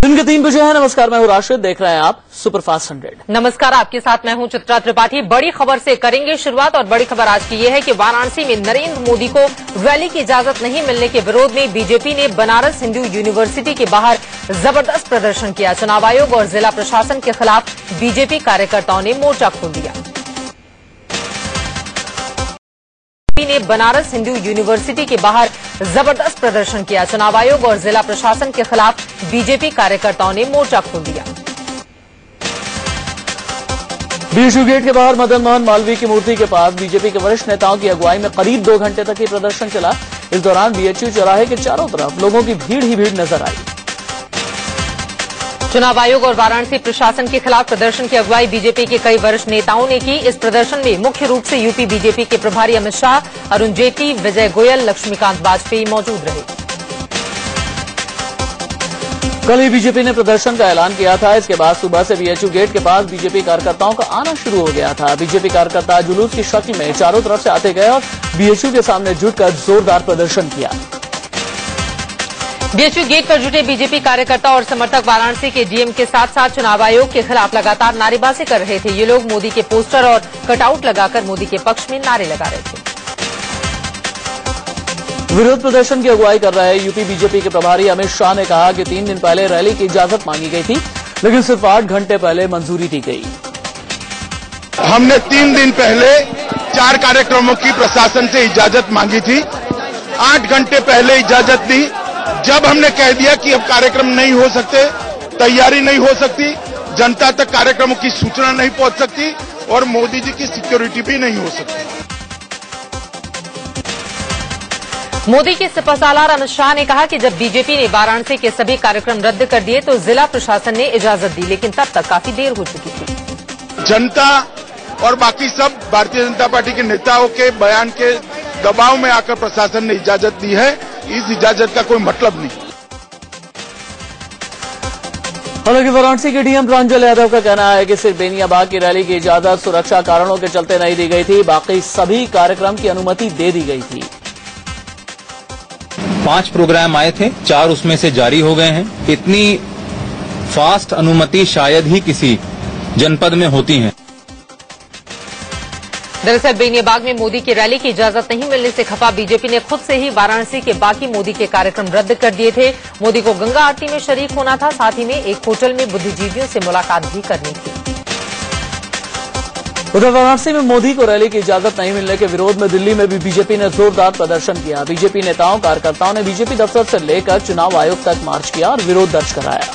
दिन के 3 बजे है। नमस्कार, मैं हूं राशिद, देख रहे हैं आप सुपरफास्ट 100। नमस्कार, आपके साथ मैं हूं चित्रा त्रिपाठी। बड़ी खबर से करेंगे शुरुआत और बड़ी खबर आज की ये है कि वाराणसी में नरेंद्र मोदी को रैली की इजाजत नहीं मिलने के विरोध में बीजेपी ने बनारस हिंदू यूनिवर्सिटी के बाहर जबरदस्त प्रदर्शन किया। चुनाव आयोग और जिला प्रशासन के खिलाफ बीजेपी कार्यकर्ताओं ने मोर्चा खोल दिया। ने बनारस हिंदू यूनिवर्सिटी के बाहर जबरदस्त प्रदर्शन किया। चुनाव आयोग और जिला प्रशासन के खिलाफ बीजेपी कार्यकर्ताओं ने मोर्चा खोल दिया। बीएचयू गेट के बाहर मदन मोहन मालवीय की मूर्ति के पास बीजेपी के वरिष्ठ नेताओं की अगुवाई में करीब 2 घंटे तक ये प्रदर्शन चला। इस दौरान बीएचयू चौराहे के चारों तरफ लोगों की भीड़ ही भीड़ नजर आई। चुनाव आयोग और वाराणसी प्रशासन के खिलाफ प्रदर्शन की अगुवाई बीजेपी के कई वरिष्ठ नेताओं ने की। इस प्रदर्शन में मुख्य रूप से यूपी बीजेपी के प्रभारी अमित शाह, अरुण जेटली, विजय गोयल, लक्ष्मीकांत वाजपेयी मौजूद रहे। कल ही बीजेपी ने प्रदर्शन का ऐलान किया था। इसके बाद सुबह से बीएचयू गेट के पास बीजेपी कार्यकर्ताओं का आना शुरू हो गया था। बीजेपी कार्यकर्ता जुलूस की शक्ल में चारों तरफ से आते गए और बीएचयू के सामने जुटकर जोरदार प्रदर्शन किया। बीएचयू गेट पर जुटे बीजेपी कार्यकर्ता और समर्थक वाराणसी के डीएम के साथ साथ चुनाव आयोग के खिलाफ लगातार नारेबाजी कर रहे थे। ये लोग मोदी के पोस्टर और कटआउट लगाकर मोदी के पक्ष में नारे लगा रहे थे। विरोध प्रदर्शन की अगुवाई कर रहे यूपी बीजेपी के प्रभारी अमित शाह ने कहा कि 3 दिन पहले रैली की इजाजत मांगी गई थी, लेकिन सिर्फ 8 घंटे पहले मंजूरी दी गई। हमने 3 दिन पहले 4 कार्यक्रमों की प्रशासन से इजाजत मांगी थी। 8 घंटे पहले इजाजत दी। जब हमने कह दिया कि अब कार्यक्रम नहीं हो सकते, तैयारी नहीं हो सकती, जनता तक कार्यक्रमों की सूचना नहीं पहुंच सकती और मोदी जी की सिक्योरिटी भी नहीं हो सकती। मोदी के सिपहसालार अमित शाह ने कहा कि जब बीजेपी ने वाराणसी के सभी कार्यक्रम रद्द कर दिए तो जिला प्रशासन ने इजाजत दी, लेकिन तब तक काफी देर हो चुकी थी। जनता और बाकी सब भारतीय जनता पार्टी के नेताओं के बयान के दबाव में आकर प्रशासन ने इजाजत दी है। इस इजाजत का कोई मतलब नहीं। हालांकि वाराणसी के डीएम प्रांजल यादव का कहना है कि सिर्फ बेनियाबाग की रैली की इजाजत सुरक्षा कारणों के चलते नहीं दी गई थी, बाकी सभी कार्यक्रम की अनुमति दे दी गई थी। 5 प्रोग्राम आए थे, 4 उसमें से जारी हो गए हैं। इतनी फास्ट अनुमति शायद ही किसी जनपद में होती है। दरअसल बेनियाबाग में मोदी की रैली की इजाजत नहीं मिलने से खफा बीजेपी ने खुद से ही वाराणसी के बाकी मोदी के कार्यक्रम रद्द कर दिए थे। मोदी को गंगा आरती में शरीक होना था, साथ ही में एक होटल में बुद्धिजीवियों से मुलाकात भी करनी थी। उधर वाराणसी में मोदी को रैली की इजाजत नहीं मिलने के विरोध में दिल्ली में भी बीजेपी ने जोरदार प्रदर्शन किया। बीजेपी नेताओं कार्यकर्ताओं ने बीजेपी दफ्तर से लेकर चुनाव आयोग तक मार्च किया और विरोध दर्ज कराया।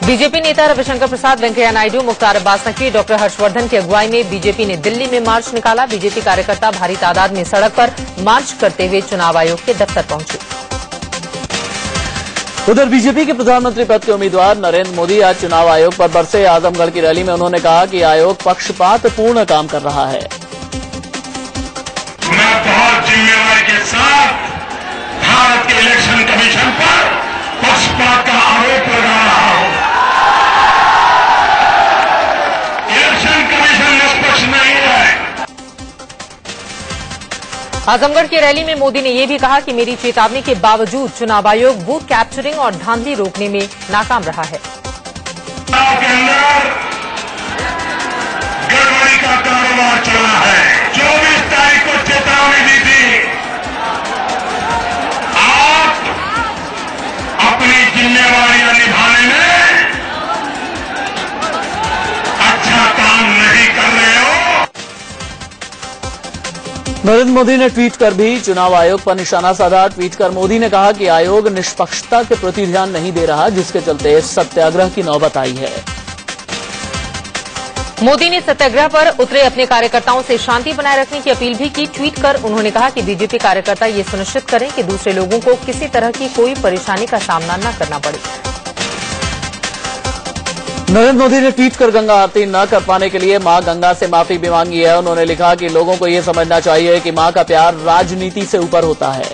बीजेपी नेता रविशंकर प्रसाद, वेंकैया नायडू, मुख्तार अब्बास नकवी, डॉक्टर हर्षवर्धन की अगुवाई में बीजेपी ने दिल्ली में मार्च निकाला। बीजेपी कार्यकर्ता भारी तादाद में सड़क पर मार्च करते हुए चुनाव आयोग के दफ्तर पहुंचे। उधर बीजेपी के प्रधानमंत्री पद के उम्मीदवार नरेंद्र मोदी आज चुनाव आयोग पर बरसे। आजमगढ़ की रैली में उन्होंने कहा कि आयोग पक्षपातपूर्ण काम कर रहा है। मैं बहुत जिम्मेवारी के साथ भारत के इलेक्शन कमीशन पर पक्षपात का आरोप लगा रहा हूं। इलेक्शन कमीशन निष्पक्ष नहीं है। आजमगढ़ की रैली में मोदी ने यह भी कहा कि मेरी चेतावनी के बावजूद चुनाव आयोग बूथ कैप्चरिंग और धांधली रोकने में नाकाम रहा है। चुनाव के अंदर गड़बड़ी का कारोबार चला है। 24 तारीख को चेतावनी दी थी। आप अपनी जिम्मेवारियां निभाने में अच्छा काम नहीं कर रहे हो। नरेंद्र मोदी ने ट्वीट कर भी चुनाव आयोग पर निशाना साधा। ट्वीट कर मोदी ने कहा कि आयोग निष्पक्षता के प्रति ध्यान नहीं दे रहा, जिसके चलते सत्याग्रह की नौबत आई है। मोदी ने सत्याग्रह पर उतरे अपने कार्यकर्ताओं से शांति बनाए रखने की अपील भी की। ट्वीट कर उन्होंने कहा कि बीजेपी कार्यकर्ता ये सुनिश्चित करें कि दूसरे लोगों को किसी तरह की कोई परेशानी का सामना न करना पड़े। नरेंद्र मोदी ने ट्वीट कर गंगा आरती न कर पाने के लिए मां गंगा से माफी भी मांगी है। उन्होंने लिखा कि लोगों को यह समझना चाहिए कि मां का प्यार राजनीति से ऊपर होता है।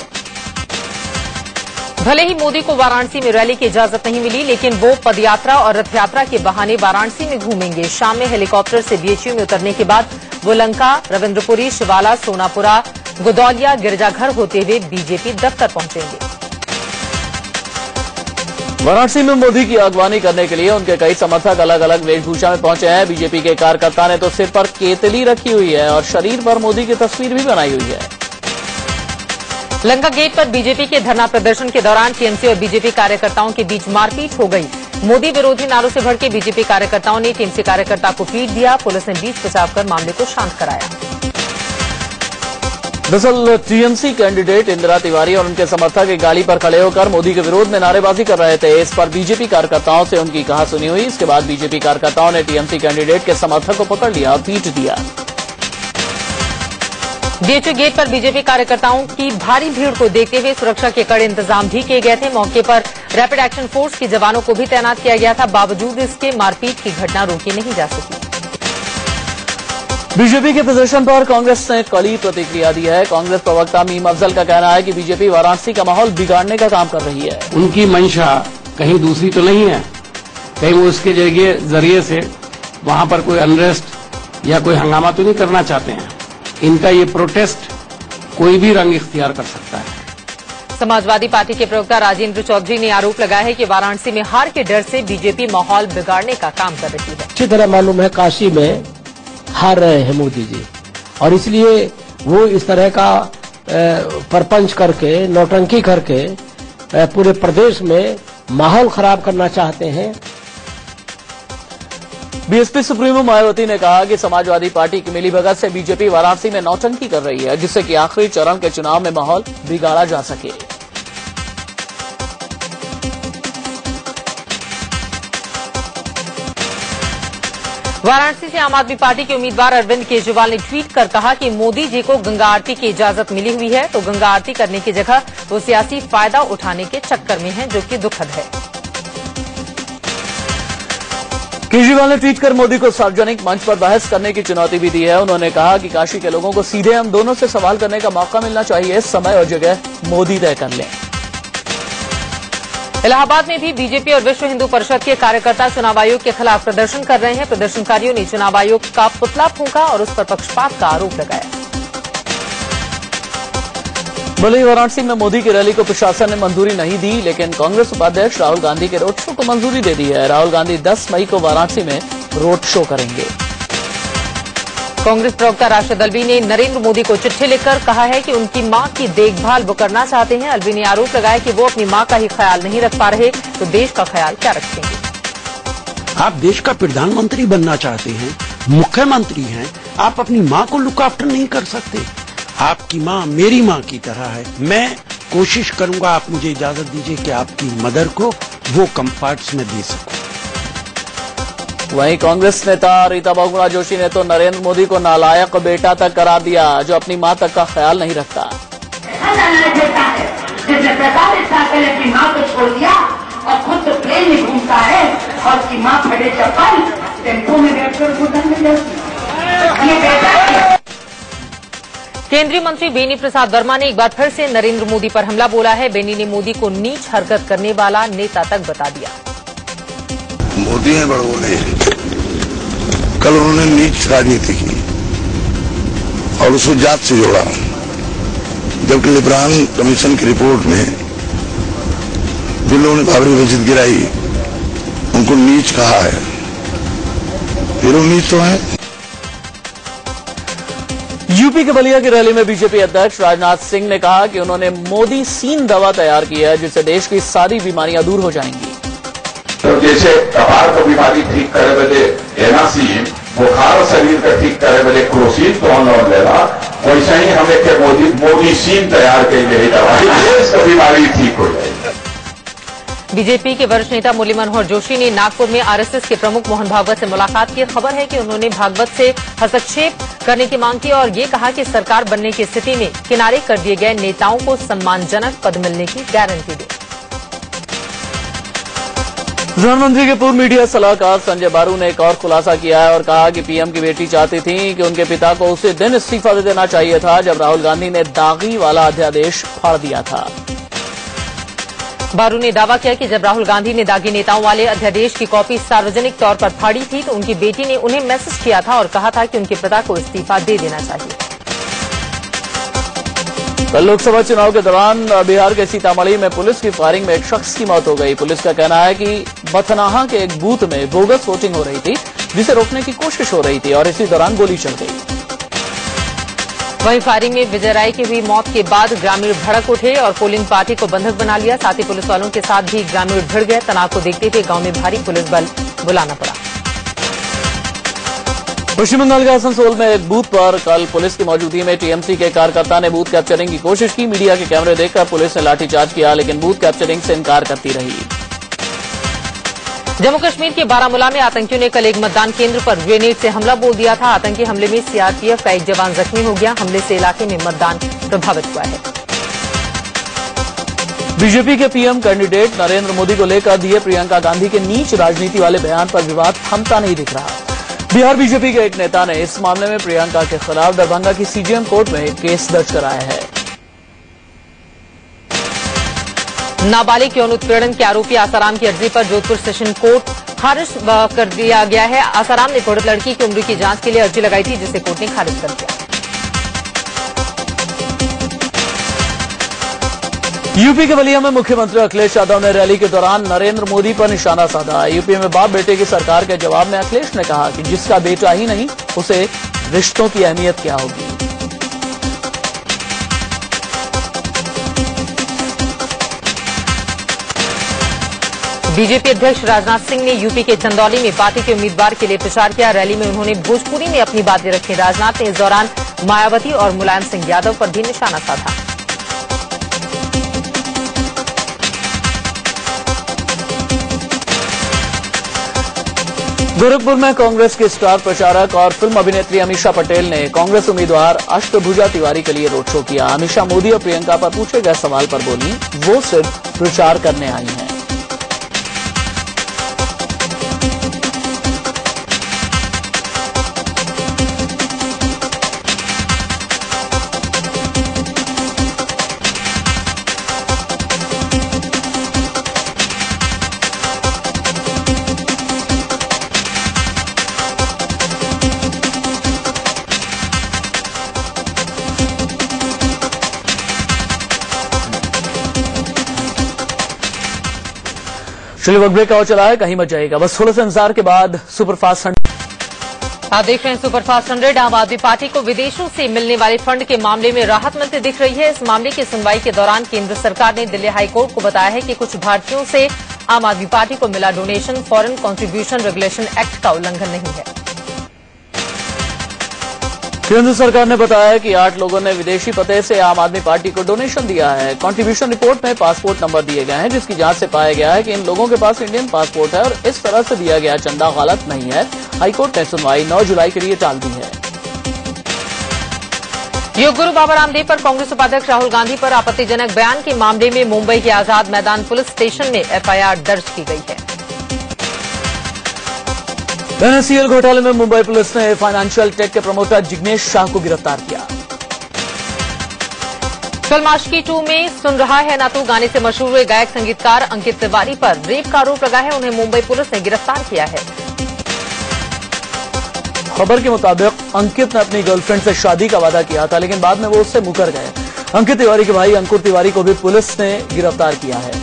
भले ही मोदी को वाराणसी में रैली की इजाजत नहीं मिली, लेकिन वो पदयात्रा और रथ यात्रा के बहाने वाराणसी में घूमेंगे। शाम में हेलीकॉप्टर से बीएचयू में उतरने के बाद वो लंका, रविंद्रपुरी, शिवाला, सोनापुरा, गुदौलिया, गिरजाघर होते हुए बीजेपी दफ्तर पहुंचेंगे। वाराणसी में मोदी की अगवानी करने के लिए उनके कई समर्थक अलग अलग वेशभूषा में पहुंचे हैं। बीजेपी के कार्यकर्ता ने तो सिर पर केतली रखी हुई है और शरीर पर मोदी की तस्वीर भी बनाई हुई है। लंका गेट पर बीजेपी के धरना प्रदर्शन के दौरान टीएमसी और बीजेपी कार्यकर्ताओं के बीच मारपीट हो गई। मोदी विरोधी नारों से भड़के बीजेपी कार्यकर्ताओं ने टीएमसी कार्यकर्ता को पीट दिया। पुलिस ने बीच बचाव कर मामले को शांत कराया। दरअसल टीएमसी कैंडिडेट इंदिरा तिवारी और उनके समर्थक एक गाड़ी पर खड़े होकर मोदी के विरोध में नारेबाजी कर रहे थे। इस पर बीजेपी कार्यकर्ताओं से उनकी कहासुनी हुई। इसके बाद बीजेपी कार्यकर्ताओं ने टीएमसी कैंडिडेट के समर्थक को पकड़ लिया और पीट दिया। बीएचयू गेट पर बीजेपी कार्यकर्ताओं की भारी भीड़ को देखते हुए सुरक्षा के कड़े इंतजाम भी किए गए थे। मौके पर रैपिड एक्शन फोर्स के जवानों को भी तैनात किया गया था। बावजूद इसके मारपीट की घटना रोकी नहीं जा सकी। बीजेपी के प्रदर्शन पर कांग्रेस ने कड़ी प्रतिक्रिया दी है। कांग्रेस प्रवक्ता मीम अफजल का कहना है कि बीजेपी वाराणसी का माहौल बिगाड़ने का काम कर रही है। उनकी मंशा कहीं दूसरी तो नहीं है, कहीं वो उसके जरिए से वहां पर कोई अनरेस्ट या कोई हंगामा तो नहीं करना चाहते हैं। इनका ये प्रोटेस्ट कोई भी रंग इख्तियार कर सकता है। समाजवादी पार्टी के प्रवक्ता राजेंद्र चौधरी ने आरोप लगाया है कि वाराणसी में हार के डर से बीजेपी माहौल बिगाड़ने का काम कर रही है। अच्छी तरह मालूम है काशी में हार रहे हैं मोदी जी, और इसलिए वो इस तरह का परपंच करके, नौटंकी करके पूरे प्रदेश में माहौल खराब करना चाहते हैं। बीएसपी सुप्रीमो मायावती ने कहा कि समाजवादी पार्टी की मिलीभगत से बीजेपी वाराणसी में नौटंकी कर रही है, जिससे कि आखिरी चरण के चुनाव में माहौल बिगाड़ा जा सके। वाराणसी से आम आदमी पार्टी के उम्मीदवार अरविंद केजरीवाल ने ट्वीट कर कहा कि मोदी जी को गंगा आरती की इजाजत मिली हुई है, तो गंगा आरती करने की जगह वो सियासी फायदा उठाने के चक्कर में हैं, जो कि दुखद है। केजरीवाल ने ट्वीट कर मोदी को सार्वजनिक मंच पर बहस करने की चुनौती भी दी है। उन्होंने कहा कि काशी के लोगों को सीधे हम दोनों से सवाल करने का मौका मिलना चाहिए। समय और जगह मोदी तय कर लें। इलाहाबाद में भी बीजेपी और विश्व हिंदू परिषद के कार्यकर्ता चुनाव आयोग के खिलाफ प्रदर्शन कर रहे हैं। प्रदर्शनकारियों ने चुनाव आयोग का पुतला फूंका और उस पर पक्षपात का आरोप लगाया। भले ही वाराणसी में मोदी की रैली को प्रशासन ने मंजूरी नहीं दी, लेकिन कांग्रेस उपाध्यक्ष राहुल गांधी के रोड शो को मंजूरी दे दी है। राहुल गांधी 10 मई को वाराणसी में रोड शो करेंगे। कांग्रेस प्रवक्ता राशिद अल्वी ने नरेंद्र मोदी को चिट्ठी लिखकर कहा है कि उनकी मां की देखभाल वो करना चाहते हैं। अल्वी ने आरोप लगाया कि वो अपनी मां का ही ख्याल नहीं रख पा रहे, तो देश का ख्याल क्या रखेंगे। आप देश का प्रधानमंत्री बनना चाहते हैं, मुख्यमंत्री हैं, आप अपनी मां को लुक आफ्टर नहीं कर सकते। आपकी मां मेरी मां की तरह है। मैं कोशिश करूंगा, आप मुझे इजाजत दीजिए कि आपकी मदर को वो कंफर्ट्स में दे सकूं। वहीं कांग्रेस नेता रीता बहुगुणा जोशी ने तो नरेंद्र मोदी को नालायक बेटा तक करार दिया, जो अपनी मां तक का ख्याल नहीं रखता। जिसने 45 साल पहले अपनी मां को छोड़ दिया और खुद तो प्लेन में घूमता है और उसकी मां खड़े चप्पल टेम्पो में बैठकर घुटन में जाती। ये बेटा। केंद्रीय मंत्री बेनी प्रसाद वर्मा ने एक बार फिर से नरेंद्र मोदी पर हमला बोला है। बेनी ने मोदी को नीच हरकत करने वाला नेता तक बता दिया। मोदी हैं बड़बोले। कल उन्होंने नीच राजनीति की और उसको जात से जोड़ा, जबकि लिब्रान कमीशन की रिपोर्ट में जिन लोगों ने बाबरी मस्जिद गिराई उनको नीच कहा है, फिर वो नीच तो है। यूपी के बलिया की रैली में बीजेपी अध्यक्ष राजनाथ सिंह ने कहा कि उन्होंने मोदी सीन दवा तैयार की है, जिससे देश की सारी बीमारियां दूर हो जाएंगी। तो जैसे कपार को बीमारी ठीक करे बदे एनासीन, बुखार शरीर का ठीक करे बदे क्रोसिन तो और लेना, वैसे ही हमें के मोदी सीन तैयार कर ले दवाई, देश की बीमारी ठीक हो जाएगी। बीजेपी के वरिष्ठ नेता मुरली मनोहर जोशी ने नागपुर में आरएसएस के प्रमुख मोहन भागवत से मुलाकात की। खबर है कि उन्होंने भागवत से हस्तक्षेप करने की मांग की और ये कहा कि सरकार बनने की स्थिति में किनारे कर दिए गए नेताओं को सम्मानजनक पद मिलने की गारंटी दे। प्रधानमंत्री के पूर्व मीडिया सलाहकार संजय बारू ने एक और खुलासा किया है और कहा कि पीएम की बेटी चाहती थी कि उनके पिता को उसी दिन इस्तीफा दे देना चाहिए था जब राहुल गांधी ने दागी वाला अध्यादेश फाड़ दिया था। बारू ने दावा किया कि जब राहुल गांधी ने दागी नेताओं वाले अध्यादेश की कॉपी सार्वजनिक तौर पर फाड़ी थी, तो उनकी बेटी ने उन्हें मैसेज किया था और कहा था कि उनके पिता को इस्तीफा दे देना चाहिए। कल लोकसभा चुनाव के दौरान बिहार के सीतामढ़ी में पुलिस की फायरिंग में एक शख्स की मौत हो गई। पुलिस का कहना है कि बथनाहा के एक बूथ में बोगस वोटिंग हो रही थी, जिसे रोकने की कोशिश हो रही थी और इसी दौरान गोली चल गई। वहीं फायरिंग में विजय राय की हुई मौत के बाद ग्रामीण भड़क उठे और पोलिंग पार्टी को बंधक बना लिया। साथ ही पुलिस वालों के साथ भी ग्रामीण भिड़ गए। तनाव को देखते हुए गांव में भारी पुलिस बल बुलाना पड़ा। पश्चिम बंगाल के आसनसोल में एक बूथ पर कल पुलिस की मौजूदगी में टीएमसी के कार्यकर्ता ने बूथ कैप्चरिंग की कोशिश की। मीडिया के कैमरे देखकर पुलिस ने लाठीचार्ज किया, लेकिन बूथ कैप्चरिंग से इनकार करती रही। जम्मू कश्मीर के बारामूला में आतंकियों ने कल एक मतदान केंद्र पर ग्रेनेड से हमला बोल दिया था। आतंकी हमले में सीआरपीएफ का एक जवान जख्मी हो गया। हमले से इलाके में मतदान प्रभावित हुआ है। बीजेपी के पीएम कैंडिडेट नरेंद्र मोदी को लेकर दिए प्रियंका गांधी के नीच राजनीति वाले बयान पर विवाद थमता नहीं दिख रहा। बिहार बीजेपी के एक नेता ने इस मामले में प्रियंका के खिलाफ दरभंगा की सीजेएम कोर्ट में केस दर्ज कराया है। नाबालिग यौन उत्पीड़न के आरोपी आसाराम की अर्जी पर जोधपुर सेशन कोर्ट खारिज कर दिया गया है। आसाराम ने पीड़ित लड़की की उम्र की जांच के लिए अर्जी लगाई थी, जिसे कोर्ट ने खारिज कर दिया। यूपी के बलिया में मुख्यमंत्री अखिलेश यादव ने रैली के दौरान नरेंद्र मोदी पर निशाना साधा। यूपी में बाप बेटे की सरकार के जवाब में अखिलेश ने कहा कि जिसका बेटा ही नहीं, उसे रिश्तों की अहमियत क्या होगी। बीजेपी अध्यक्ष राजनाथ सिंह ने यूपी के चंदौली में पार्टी के उम्मीदवार के लिए प्रचार किया। रैली में उन्होंने भोजपुरी में अपनी बातें रखी। राजनाथ ने इस दौरान मायावती और मुलायम सिंह यादव पर भी निशाना साधा। गोरखपुर में कांग्रेस के स्टार प्रचारक और फिल्म अभिनेत्री अमीषा पटेल ने कांग्रेस उम्मीदवार अष्टभुजा तिवारी के लिए रोड शो किया। अमीषा मोदी और प्रियंका पर पूछे गए सवाल पर बोली, वो सिर्फ प्रचार करने आई हैं। चलिए वक्त ब्रेक और चला है, कहीं मत जाएगा। बस थोड़ा सा इंतजार के बाद सुपरफास्ट 100। आप देख रहे हैं सुपरफास्ट 100। आम आदमी पार्टी को विदेशों से मिलने वाले फंड के मामले में राहत मिलती दिख रही है। इस मामले की सुनवाई के दौरान केंद्र सरकार ने दिल्ली हाईकोर्ट को बताया है कि कुछ भारतीयों से आम आदमी पार्टी को मिला donation foreign contribution regulation act का उल्लंघन नहीं है। केंद्र सरकार ने बताया कि 8 लोगों ने विदेशी पते से आम आदमी पार्टी को डोनेशन दिया है। कंट्रीब्यूशन रिपोर्ट में पासपोर्ट नंबर दिए गए हैं, जिसकी जांच से पाया गया है कि इन लोगों के पास इंडियन पासपोर्ट है और इस तरह से दिया गया चंदा गलत नहीं है। हाईकोर्ट ने सुनवाई 9 जुलाई के लिए टाल दी है। योग गुरु बाबा रामदेव पर कांग्रेस उपाध्यक्ष राहुल गांधी पर आपत्तिजनक बयान के मामले में मुंबई के आजाद मैदान पुलिस स्टेशन में एफआईआर दर्ज की गई है। एनएससीएल घोटाले में मुंबई पुलिस ने फाइनेंशियल टेक के प्रमोटर जिग्नेश शाह को गिरफ्तार किया। फिल्म आशिकी 2 में सुन रहा है ना तू गाने से मशहूर हुए गायक संगीतकार अंकित तिवारी पर रेप का आरोप लगा है। उन्हें मुंबई पुलिस ने गिरफ्तार किया है। खबर के मुताबिक अंकित ने अपनी गर्लफ्रेंड से शादी का वादा किया था, लेकिन बाद में वो उससे मुकर गए। अंकित तिवारी के भाई अंकुर तिवारी को भी पुलिस ने गिरफ्तार किया है।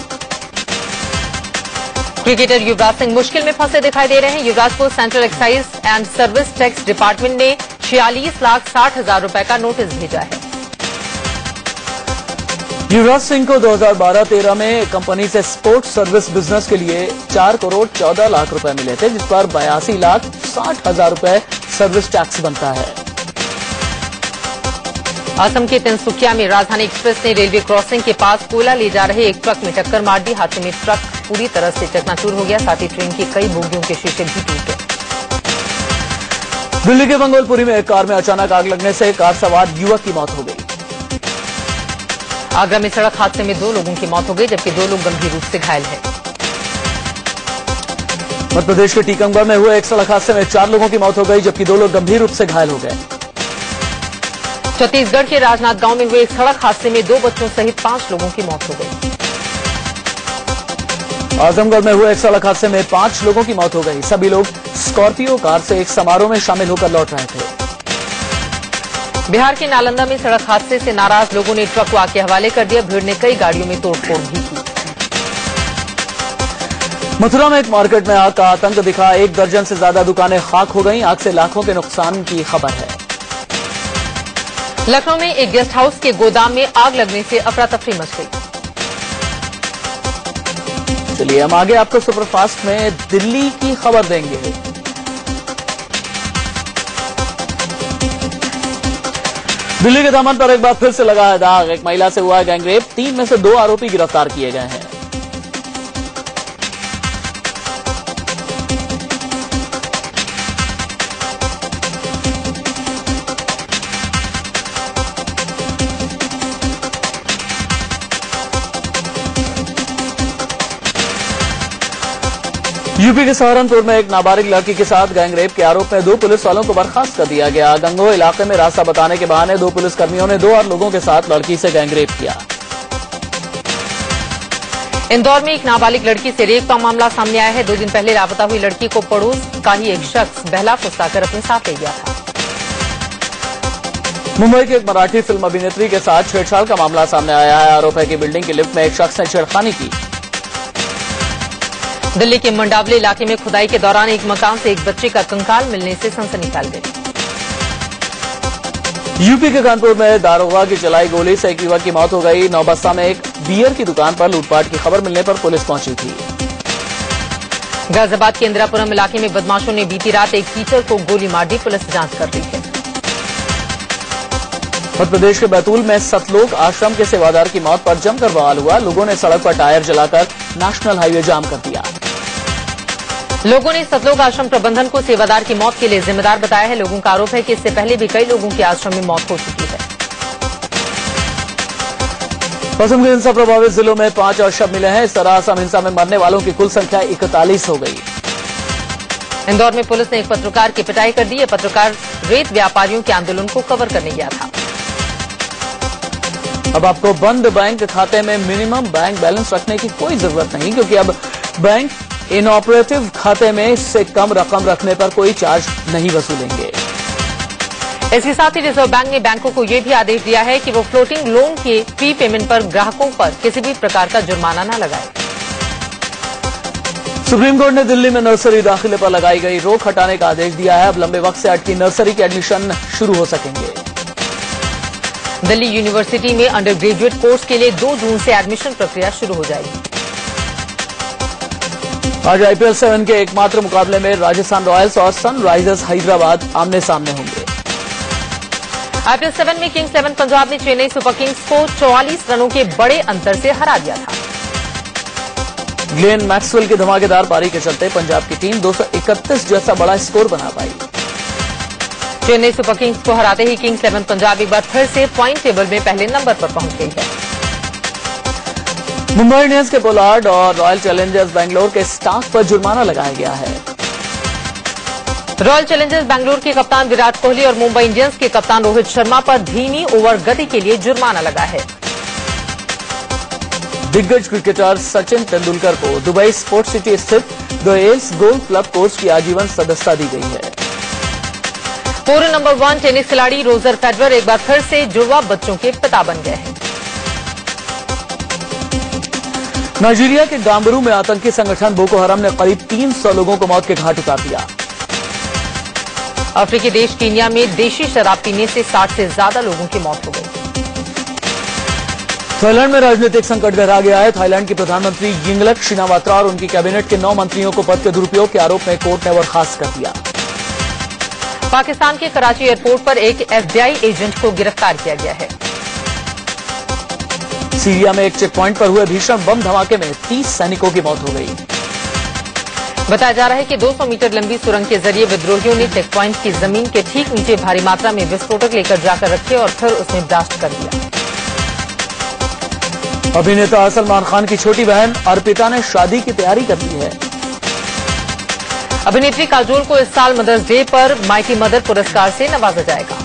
क्रिकेटर युवराज सिंह मुश्किल में फंसे दिखाई दे रहे हैं। युवराज को central excise and service tax department ने 46,60,000 रुपए का नोटिस भेजा है। युवराज सिंह को 2012-13 में कंपनी से स्पोर्ट्स सर्विस बिजनेस के लिए 4 करोड़ 14 लाख रुपए मिले थे, जिस पर 82,60,000 रुपए सर्विस टैक्स बनता है। असम के तिनसुकिया में राजधानी एक्सप्रेस ने रेलवे क्रॉसिंग के पास कोयला ले जा रहे एक ट्रक में टक्कर मार दी। हादसे में ट्रक पूरी तरह से चकनाचूर हो गया, साथ ही ट्रेन की कई बोगियों के शीशे भी टूट गए। दिल्ली के मंगोलपुरी में एक कार में अचानक आग लगने से कार सवार युवक की मौत हो गई। आगरा में सड़क हादसे में 2 लोगों की मौत हो गई, जबकि 2 लोग गंभीर रूप से घायल हैं। मध्य प्रदेश के टीकमगढ़ में हुए एक सड़क हादसे में 4 लोगों की मौत हो गई, जबकि 2 लोग गंभीर रूप से घायल हो गए। छत्तीसगढ़ के राजनांदगांव में हुए एक सड़क हादसे में 2 बच्चों सहित 5 लोगों की मौत हो गई। आजमगढ़ में हुए एक सड़क हादसे में 5 लोगों की मौत हो गई। सभी लोग स्कॉर्पियो कार से एक समारोह में शामिल होकर लौट रहे थे। बिहार के नालंदा में सड़क हादसे से नाराज लोगों ने ट्रक को आग के हवाले कर दिया। भीड़ ने कई गाड़ियों में तोड़फोड़ भी की। मथुरा में एक मार्केट में आग का आतंक दिखा। 1 दर्जन से ज्यादा दुकानें खाक हो गईं। आग से लाखों के नुकसान की खबर है। लखनऊ में एक गेस्ट हाउस के गोदाम में आग लगने से अफरा तफरी मच गई। चलिए हम आगे आपको सुपरफास्ट में दिल्ली की खबर देंगे। दिल्ली के दामन पर एक बार फिर से लगा है दाग। एक महिला से हुआ है गैंगरेप। 3 में से 2 आरोपी गिरफ्तार किए गए हैं। यूपी के सहारनपुर में एक नाबालिग लड़की के साथ गैंगरेप के आरोप में 2 पुलिस वालों को बर्खास्त कर दिया गया। गंगोह इलाके में रास्ता बताने के बहाने 2 पुलिसकर्मियों ने 2 और लोगों के साथ लड़की से गैंगरेप किया। इंदौर में एक नाबालिग लड़की से रेप का मामला सामने आया है। 2 दिन पहले लापता हुई लड़की को पड़ोस का ही एक शख्स बहला फुसलाकर अपने साथ ले गया था। मुंबई की एक मराठी फिल्म अभिनेत्री के साथ छेड़छाड़ का मामला सामने आया है। आरोप है कि बिल्डिंग की लिफ्ट में एक शख्स ने छेड़खानी की। दिल्ली के मंडावली इलाके में खुदाई के दौरान एक मकान से एक बच्चे का कंकाल मिलने से सनसनी फैल गई। यूपी के कानपुर में दारोगा की चलाई गोली से एक युवक की मौत हो गई। नौबस्ता में एक बियर की दुकान पर लूटपाट की खबर मिलने पर पुलिस पहुंची थी। गाजियाबाद के इंदिरापुरम इलाके में बदमाशों ने बीती रात एक टीचर को गोली मार दी। पुलिस जांच कर रही है। मध्य प्रदेश के बैतूल में सतलोक आश्रम के सेवादार की मौत पर जमकर बवाल हुआ। लोगों ने सड़क पर टायर जलाकर नेशनल हाईवे जाम कर दिया। लोगों ने सतलोक आश्रम प्रबंधन को सेवादार की मौत के लिए जिम्मेदार बताया है। लोगों का आरोप है कि इससे पहले भी कई लोगों की आश्रम में मौत हो चुकी है। पश्चिम के हिंसा प्रभावित जिलों में 5 और शव मिले हैं। इस तरह असम हिंसा में मरने वालों की कुल संख्या 41 हो गई। इंदौर में पुलिस ने एक पत्रकार की पिटाई कर दी। यह पत्रकार रेत व्यापारियों के आंदोलन को कवर करने गया था। अब आपको बंद बैंक खाते में मिनिमम बैंक बैलेंस रखने की कोई जरूरत नहीं, क्योंकि अब बैंक इनऑपरेटिव खाते में इससे कम रकम रखने पर कोई चार्ज नहीं वसूलेंगे। इसके साथ ही रिजर्व बैंक ने बैंकों को यह भी आदेश दिया है कि वो फ्लोटिंग लोन के प्री पेमेंट पर ग्राहकों पर किसी भी प्रकार का जुर्माना न लगाए। सुप्रीम कोर्ट ने दिल्ली में नर्सरी दाखिले पर लगाई गई रोक हटाने का आदेश दिया है। अब लंबे वक्त से अटकी नर्सरी के एडमिशन शुरू हो सकेंगे। दिल्ली यूनिवर्सिटी में अंडर ग्रेजुएट कोर्स के लिए 2 जून से एडमिशन प्रक्रिया शुरू हो जाएगी। आज IPL 7 के एकमात्र मुकाबले में राजस्थान रॉयल्स और सनराइजर्स हैदराबाद आमने सामने होंगे। IPL 7 में किंग्स 11 पंजाब ने चेन्नई सुपर किंग्स को 44 रनों के बड़े अंतर से हरा दिया था। ग्लेन मैक्सवेल की धमाकेदार पारी के चलते पंजाब की टीम 231 जैसा बड़ा स्कोर बना पाई। चेन्नई सुपर किंग्स को हराते ही किंग्स 11 पंजाब एक बार फिर से पॉइंट टेबल में पहले नंबर पर पहुंच गई है। मुंबई इंडियंस के पोलार्ड और रॉयल चैलेंजर्स बेंगलोर के स्टाफ पर जुर्माना लगाया गया है। रॉयल चैलेंजर्स बेंगलोर के कप्तान विराट कोहली और मुंबई इंडियंस के कप्तान रोहित शर्मा पर धीमी ओवर गति के लिए जुर्माना लगा है। दिग्गज क्रिकेटर सचिन तेंदुलकर को दुबई स्पोर्ट्स सिटी स्थित the L's golf club course की आजीवन सदस्यता दी गई है। पूर्व नंबर 1 टेनिस खिलाड़ी रोजर फेडरर एक बार फिर से जुड़वा बच्चों के पिता बन गए हैं। नाइजीरिया के गाम्बरू में आतंकी संगठन बोको हराम ने करीब 300 लोगों को मौत के घाट उतार दिया। अफ्रीकी देश कीनिया में देशी शराब पीने से 60 से ज्यादा लोगों की मौत हो गई। थाईलैंड में राजनीतिक संकट गहरा गया है। थाईलैंड की प्रधानमंत्री यिंगलक शिनावात्रा और उनकी कैबिनेट के 9 मंत्रियों को पद के दुरुपयोग के आरोप में कोर्ट ने बर्खास्त कर दिया। पाकिस्तान के कराची एयरपोर्ट पर एक FBI एजेंट को गिरफ्तार किया गया है। सीरिया में एक चेक पॉइंट पर हुए भीषण बम धमाके में 30 सैनिकों की मौत हो गई। बताया जा रहा है कि 200 मीटर लंबी सुरंग के जरिए विद्रोहियों ने चेक पॉइंट की जमीन के ठीक नीचे भारी मात्रा में विस्फोटक लेकर जाकर रखे और फिर उसमें ब्लास्ट कर दिया। अभिनेता सलमान खान की छोटी बहन अर्पिता ने शादी की तैयारी कर ली है। अभिनेत्री काजोल को इस साल मदर्स डे पर माइटी मदर पुरस्कार से नवाजा जाएगा।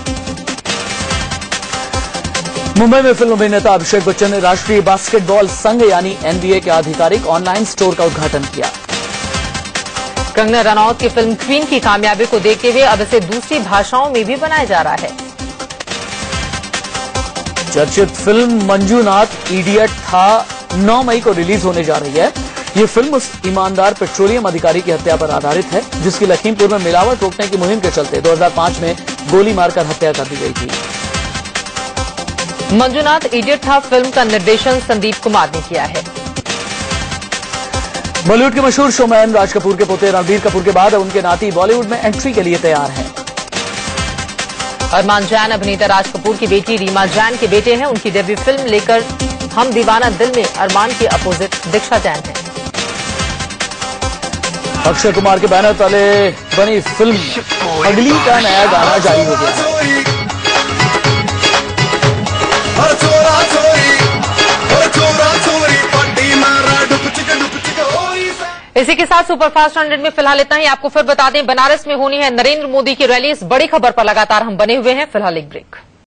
मुंबई में फिल्म अभिनेता अभिषेक बच्चन ने राष्ट्रीय बास्केटबॉल संघ यानी NBA के आधिकारिक ऑनलाइन स्टोर का उद्घाटन किया। कंगना रनौत की फिल्म क्वीन की कामयाबी को देखते हुए अब इसे दूसरी भाषाओं में भी बनाया जा रहा है। चर्चित फिल्म मंजूनाथ इडियट था 9 मई को रिलीज होने जा रही है। ये फिल्म उस ईमानदार पेट्रोलियम अधिकारी की हत्या पर आधारित है जिसकी लखीमपुर में मिलावट रोकने की मुहिम के चलते 2005 में गोली मारकर हत्या कर दी गई थी। मंजूनाथ इडियट था फिल्म का निर्देशन संदीप कुमार ने किया है। बॉलीवुड के मशहूर शोमैन राज कपूर के पोते रणबीर कपूर के बाद अब उनके नाती बॉलीवुड में एंट्री के लिए तैयार हैं। अरमान जैन अभिनेता राज कपूर की बेटी रीमा जैन के बेटे हैं। उनकी डेब्यू फिल्म लेकर हम दीवाना दिल में अरमान के अपोजिट दीक्षा जैन है। अक्षय कुमार के बैनर तले बनी फिल्म अगली का नया गाना जारी हो गया है। इसी के साथ सुपरफास्ट 100 में फिलहाल इतना ही। आपको फिर बता दें, बनारस में होनी है नरेंद्र मोदी की रैली। इस बड़ी खबर पर लगातार हम बने हुए हैं। फिलहाल एक ब्रेक।